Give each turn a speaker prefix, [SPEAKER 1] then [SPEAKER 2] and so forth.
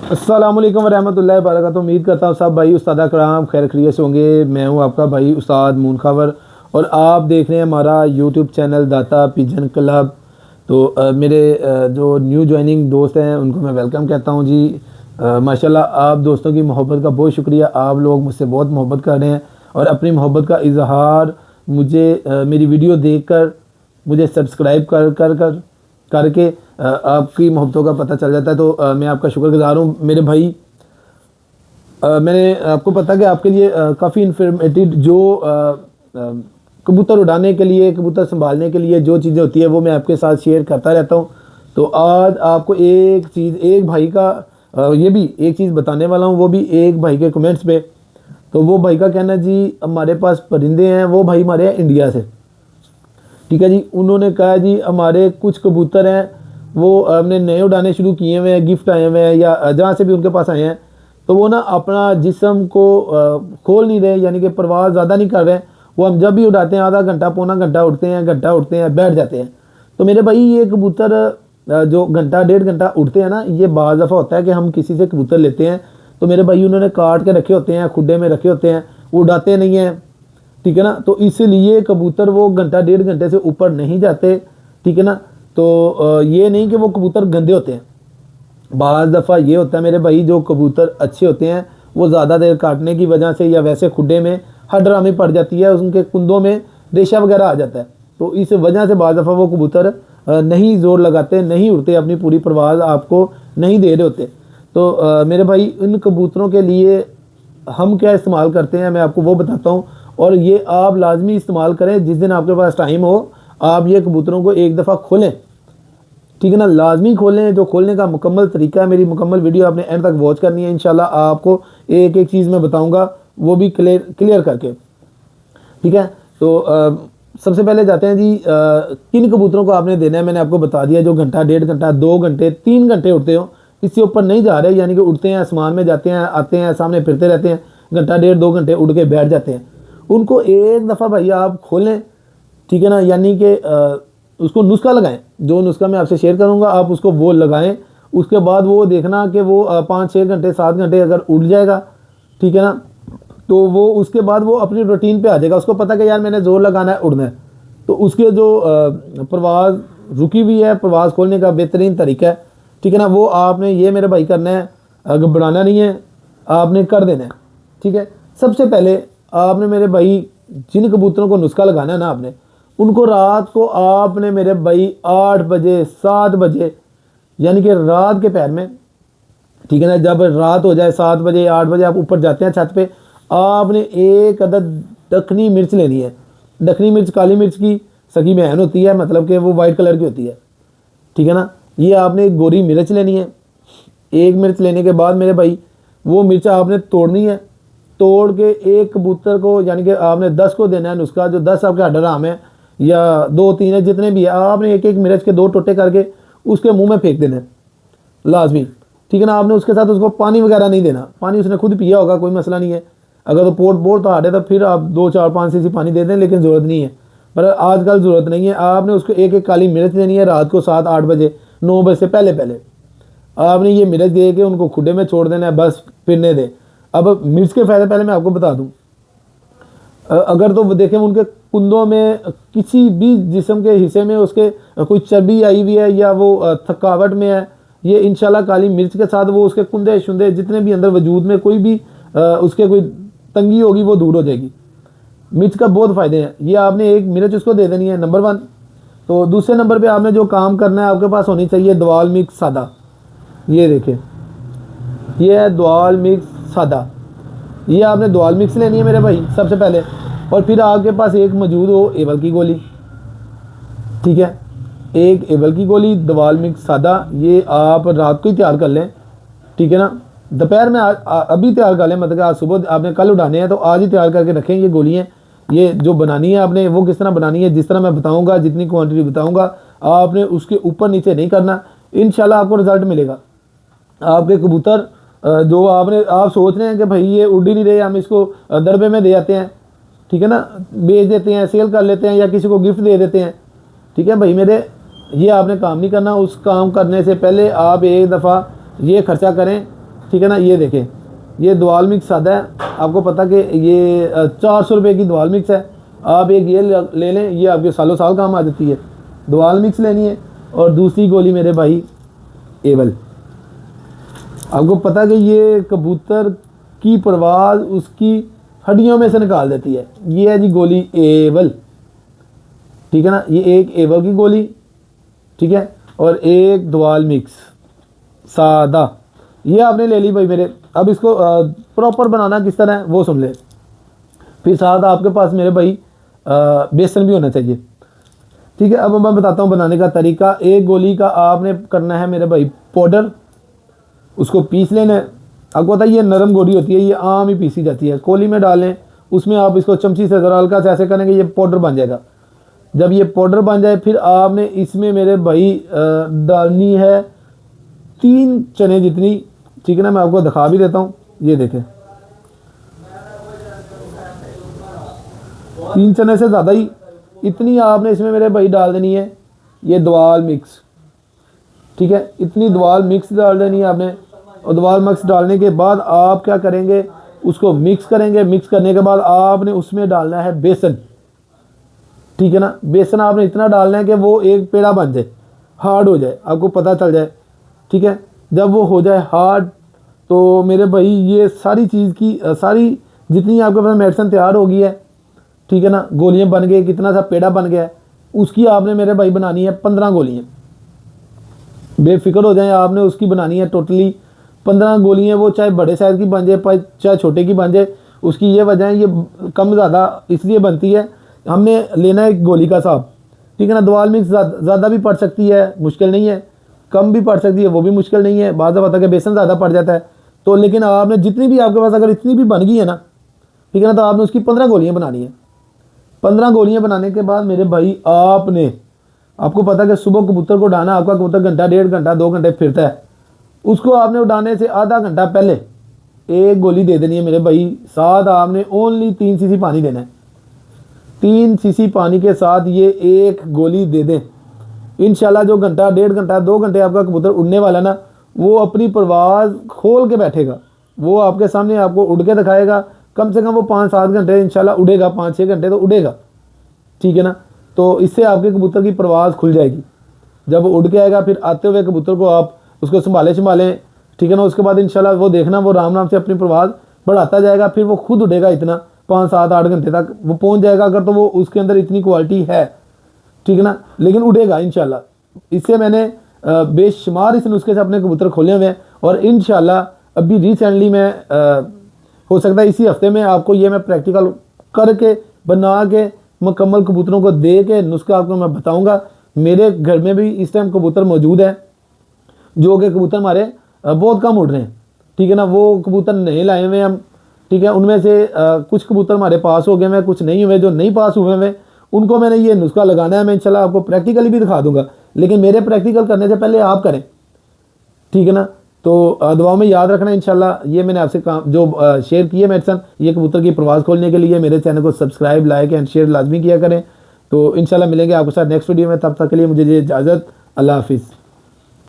[SPEAKER 1] अस्सलामुअलैकुम वरहमतुल्लाहि वबरकातुहू। उम्मीद करता हूँ सब भाई उस्ताद कराम खैर खैरियत से होंगे। मैं हूँ आपका भाई उस्ताद मूनखावर और आप देख रहे हैं हमारा यूट्यूब चैनल दाता पिजन क्लब। तो मेरे जो न्यू ज्वाइनिंग दोस्त हैं उनको मैं वेलकम कहता हूँ जी। माशाल्लाह आप दोस्तों की मोहब्बत का बहुत शुक्रिया। आप लोग मुझसे बहुत मोहब्बत कर रहे हैं और अपनी मोहब्बत का इजहार मुझे मेरी वीडियो देखकर मुझे सब्सक्राइब कर करके आपकी मोहब्बतों का पता चल जाता है। तो मैं आपका शुक्रगुजार हूँ मेरे भाई। मैंने आपको पता कि आपके लिए काफ़ी इन्फॉर्मेटिव जो कबूतर उड़ाने के लिए कबूतर संभालने के लिए जो चीज़ें होती है वो मैं आपके साथ शेयर करता रहता हूँ। तो आज आपको एक चीज़ एक भाई का ये भी एक चीज़ बताने वाला हूँ, वो भी एक भाई के कमेंट्स पे। तो वो भाई का कहना जी हमारे पास परिंदे हैं, वो भाई हमारे हैं इंडिया से, ठीक है जी। उन्होंने कहा जी हमारे कुछ कबूतर हैं वो हमने नए उड़ाने शुरू किए हुए हैं, गिफ्ट आए हुए हैं या जहाँ से भी उनके पास आए हैं, तो वो ना अपना जिस्म को खोल नहीं रहे, यानी कि परवाह ज़्यादा नहीं कर रहे हैं। वो हम जब भी उड़ाते हैं आधा घंटा पौना घंटा उड़ते हैं बैठ जाते हैं। तो मेरे भाई ये कबूतर जो घंटा डेढ़ घंटा उड़ते हैं ना, ये बाज़ दफ़ा होता है कि हम किसी से कबूतर लेते हैं तो मेरे भाई उन्होंने काट के रखे होते हैं, खुड्डे में रखे होते हैं, वो उड़ाते नहीं हैं, ठीक है ना। तो इसलिए कबूतर वो घंटा डेढ़ घंटे से ऊपर नहीं जाते, ठीक है ना। तो ये नहीं कि वो कबूतर गंदे होते हैं। बाज़ दफ़ा ये होता है मेरे भाई जो कबूतर अच्छे होते हैं वो ज़्यादा देर काटने की वजह से या वैसे खुड्डे में हड्डारामी पड़ जाती है, उनके कुंदों में रेशा वगैरह आ जाता है, तो इस वजह से बाज़ दफ़ा वो कबूतर नहीं ज़ोर लगाते, नहीं उड़ते, अपनी पूरी परवाज़ आपको नहीं दे रहे होते। तो मेरे भाई इन कबूतरों के लिए हम क्या इस्तेमाल करते हैं मैं आपको वो बताता हूँ, और ये आप लाजमी इस्तेमाल करें। जिस दिन आपके पास टाइम हो आप ये कबूतरों को एक दफ़ा खोलें, ठीक है ना, लाजमी खोलें। जो खोलने का मुकम्मल तरीका है, मेरी मुकम्मल वीडियो आपने एंड तक वॉच करनी है। इंशाल्लाह आपको एक एक चीज़ मैं बताऊंगा, वो भी क्लियर करके, ठीक है। तो सबसे पहले जाते हैं जी किन कबूतरों को आपने देना है। मैंने आपको बता दिया, जो घंटा डेढ़ घंटा 2 घंटे 3 घंटे उड़ते हो, इससे ऊपर नहीं जा रहे, यानी कि उड़ते हैं आसमान में, जाते हैं आते हैं सामने फिरते रहते हैं, घंटा डेढ़ 2 घंटे उड़ के बैठ जाते हैं, उनको एक दफ़ा भैया आप खोलें, ठीक है ना। यानी कि उसको नुस्खा लगाएं, जो नुस्खा मैं आपसे शेयर करूंगा आप उसको वो लगाएं। उसके बाद वो देखना कि वो 5-6 घंटे 7 घंटे अगर उड़ जाएगा, ठीक है ना, तो वो उसके बाद वो अपनी रूटीन पे आ जाएगा। उसको पता कि यार मैंने जोर लगाना है, उड़ना है, तो उसके जो परवाज़ रुकी हुई है, परवाज़ खोलने का बेहतरीन तरीका है, ठीक है ना, वो आपने ये मेरे भाई करना है। अगर बढ़ाना नहीं है आपने कर देना है, ठीक है। सबसे पहले आपने मेरे भाई जिन कबूतरों को नुस्खा लगाना है ना, आपने उनको रात को आपने मेरे भाई 8 बजे 7 बजे, यानी कि रात के पैर में, ठीक है ना, जब रात हो जाए 7 बजे 8 बजे आप ऊपर जाते हैं छत पे, आपने एक अदद दखनी मिर्च लेनी है। दखनी मिर्च काली मिर्च की सगी बहन होती है, मतलब कि वो वाइट कलर की होती है, ठीक है ना। ये आपने एक गोरी मिर्च लेनी है। एक मिर्च लेने के बाद मेरे भाई वो मिर्च आपने तोड़नी है। तोड़ के एक कबूतर को, यानी कि आपने 10 को देना है नुस्खा, जो 10 आपके हड्डाराम है या 2-3 है, जितने भी है, आपने एक एक मिर्च के 2 टोटे करके उसके मुंह में फेंक देना है लाजमी, ठीक है ना। आपने उसके साथ उसको पानी वगैरह नहीं देना, पानी उसने खुद पिया होगा, कोई मसला नहीं है। अगर तो पोट बोर तो हार्ड है तो फिर आप 2-4-5 सीसी पानी दे दें, लेकिन ज़रूरत नहीं है, पर आजकल ज़रूरत नहीं है। आपने उसको एक एक काली मिर्च देनी है रात को 7-8 बजे 9 बजे से पहले पहले आपने ये मिर्च दे के उनको खुडे में छोड़ देना है, बस फिरने दें। अब मिर्च के फ़ायदे पहले मैं आपको बता दूं, अगर तो देखें उनके कुंदों में किसी भी जिस्म के हिस्से में उसके कोई चर्बी आई हुई है या वो थकावट में है, ये इंशाल्लाह काली मिर्च के साथ वो उसके कुंदे शुंदे जितने भी अंदर वजूद में कोई भी उसके कोई तंगी होगी वो दूर हो जाएगी। मिर्च का बहुत फ़ायदे हैं। ये आपने एक मिर्च उसको दे देनी है, नंबर 1। तो दूसरे नंबर पे आपने जो काम करना है, आपके पास होनी चाहिए दवाल मिक्स सादा। ये देखें, ये है दवाल मिक्स सादा। ये आपने दवाल मिक्स लेनी है मेरे भाई सबसे पहले, और फिर आपके पास एक मौजूद हो एवल की गोली, ठीक है। एक एवल की गोली दवाल मिक्स सादा, ये आप रात को ही तैयार कर लें, ठीक है ना। दोपहर में अभी तैयार कर लें, मतलब आज सुबह आपने कल उड़ाने हैं तो आज ही तैयार करके रखें। ये गोलियाँ ये जो बनानी है आपने वो किस तरह बनानी है, जिस तरह मैं बताऊँगा, जितनी क्वान्टिटी बताऊँगा आपने उसके ऊपर नीचे नहीं करना, इंशाल्लाह आपको रिज़ल्ट मिलेगा। आपके कबूतर जो आप सोच रहे हैं कि भाई ये उड़ ही नहीं रहे, हम इसको दरबे में दे जाते हैं, ठीक है ना, बेच देते हैं, सेल कर लेते हैं या किसी को गिफ्ट दे देते हैं, ठीक है भाई मेरे, ये आपने काम नहीं करना। उस काम करने से पहले आप एक दफ़ा ये खर्चा करें ठीक है ना। ये देखें, ये दवाल मिक्स आता है, आपको पता कि ये 400 रुपये की दवाल मिक्स है। आप एक ये ले लें, ये आपके सालों साल काम आ जाती है। दवाल मिक्स लेनी है। और दूसरी गोली मेरे भाई एवल। आपको पता कि ये कबूतर की परवाज़ उसकी हड्डियों में से निकाल देती है। ये है जी गोली एवल, ठीक है ना। ये एक एवल की गोली, ठीक है, और एक दवाल मिक्स सादा, ये आपने ले ली भाई मेरे। अब इसको प्रॉपर बनाना किस तरह है वो सुन ले। फिर साथ आपके पास मेरे भाई बेसन भी होना चाहिए, ठीक है। अब मैं बताता हूँ बनाने का तरीका। एक गोली का आपने करना है मेरे भाई पाउडर, उसको पीस लेना है। आपको पता है ये नरम गोली होती है, ये आम ही पीसी जाती है। कोली में डालें, उसमें आप इसको चमची से ज़रा हल्का से ऐसे करेंगे, ये पाउडर बन जाएगा। जब ये पाउडर बन जाए फिर आपने इसमें मेरे भाई डालनी है 3 चने जितनी, ठीक है ना। मैं आपको दिखा भी देता हूँ, ये देखें 3 चने से ज़्यादा ही, इतनी आपने इसमें मेरे भाई डाल देनी है ये दवाल मिक्स, ठीक है। इतनी दवाल मिक्स डाल देनी है आपने। और दवाल मिक्स डालने के बाद आप क्या करेंगे, उसको मिक्स करेंगे। मिक्स करने के बाद आपने उसमें डालना है बेसन, ठीक है ना। बेसन आपने इतना डालना है कि वो एक पेड़ा बन जाए, हार्ड हो जाए, आपको पता चल जाए, ठीक है। जब वो हो जाए हार्ड तो मेरे भाई ये सारी चीज़ की सारी जितनी आपके पास मेडिसिन तैयार हो गई है, ठीक है ना। गोलियां बन गई, कितना सा पेड़ा बन गया है, उसकी आपने मेरे भाई बनानी है 15 गोलियां। बेफिक्र हो जाए, आपने उसकी बनानी है टोटली 15 गोलियां। वो चाहे बड़े साइज़ की बन जाए चाहे छोटे की बन जाए, उसकी ये वजह है, ये कम ज़्यादा इसलिए बनती है, हमने लेना है एक गोली का हिसाब, ठीक है ना। दवाल मिक्स ज़्यादा भी पड़ सकती है, मुश्किल नहीं है, कम भी पड़ सकती है, वो भी मुश्किल नहीं है। बाज़ बता के बेसन ज़्यादा पड़ जाता है तो, लेकिन आपने जितनी भी आपके पास अगर इतनी भी बन गई है ना, ठीक है ना, तो आपने उसकी 15 गोलियाँ बनानी है। 15 गोलियाँ बनाने के बाद मेरे भाई आपको पता है कि सुबह कबूतर को उड़ाना, आपका कबूतर घंटा 1.5 घंटा 2 घंटे फिरता है, उसको आपने उड़ाने से आधा घंटा पहले एक गोली दे देनी है मेरे भाई। साथ आपने ओनली 3 सीसी पानी देना है। 3 सीसी पानी के साथ ये एक गोली दे दें, इंशाल्लाह जो घंटा 1.5 घंटा 2 घंटे आपका कबूतर उड़ने वाला ना, वो अपनी परवाज़ खोल के बैठेगा। वो आपके सामने आपको उड़ के दिखाएगा। कम से कम वो 5-7 घंटे इंशाल्लाह उड़ेगा, 5-6 घंटे तो उड़ेगा, ठीक है ना। तो इससे आपके कबूतर की परवाज़ खुल जाएगी। जब वो उड़ के आएगा फिर आते हुए कबूतर को आप उसको संभालें, ठीक है ना। उसके बाद इंशाल्लाह वो देखना वो राम से अपनी परवाज़ बढ़ाता जाएगा, फिर वो खुद उड़ेगा इतना 5-7-8 घंटे तक वो पहुंच जाएगा, अगर तो वो उसके अंदर इतनी क्वालिटी है, ठीक है ना। लेकिन उड़ेगा इंशाल्लाह। इससे मैंने बेशुमार इस नुस्खे से अपने कबूतर खोले हुए हैं। और इंशाल्लाह अभी रिसेंटली मैं हो सकता है इसी हफ्ते में आपको ये मैं प्रैक्टिकल करके बना के मुकम्मल कबूतरों को दे के नुस्खा आपको मैं बताऊंगा। मेरे घर में भी इस टाइम कबूतर मौजूद है जो कि कबूतर हमारे बहुत कम उड़ रहे हैं, ठीक है ना। वो कबूतर नहीं लाए हुए हम, ठीक है। उनमें से कुछ कबूतर हमारे पास हो गए हैं, कुछ नहीं हुए। जो नहीं पास हुए हैं उनको मैंने ये नुस्खा लगाना है। मैं इंशाल्लाह आपको प्रैक्टिकली भी दिखा दूंगा, लेकिन मेरे प्रैक्टिकल करने से पहले आप करें, ठीक है ना। तो दुआओं में याद रखना इंशाल्लाह। ये मैंने आपसे काम जो शेयर किए मेडिसन, ये कबूतर की परवाज़ खोलने के लिए मेरे चैनल को सब्सक्राइब, लाइक एंड शेयर लाजमी किया करें। तो इंशाल्लाह मिलेंगे आपके साथ नेक्स्ट वीडियो में। तब तक के लिए मुझे इजाज़त, अल्लाह हाफिज़।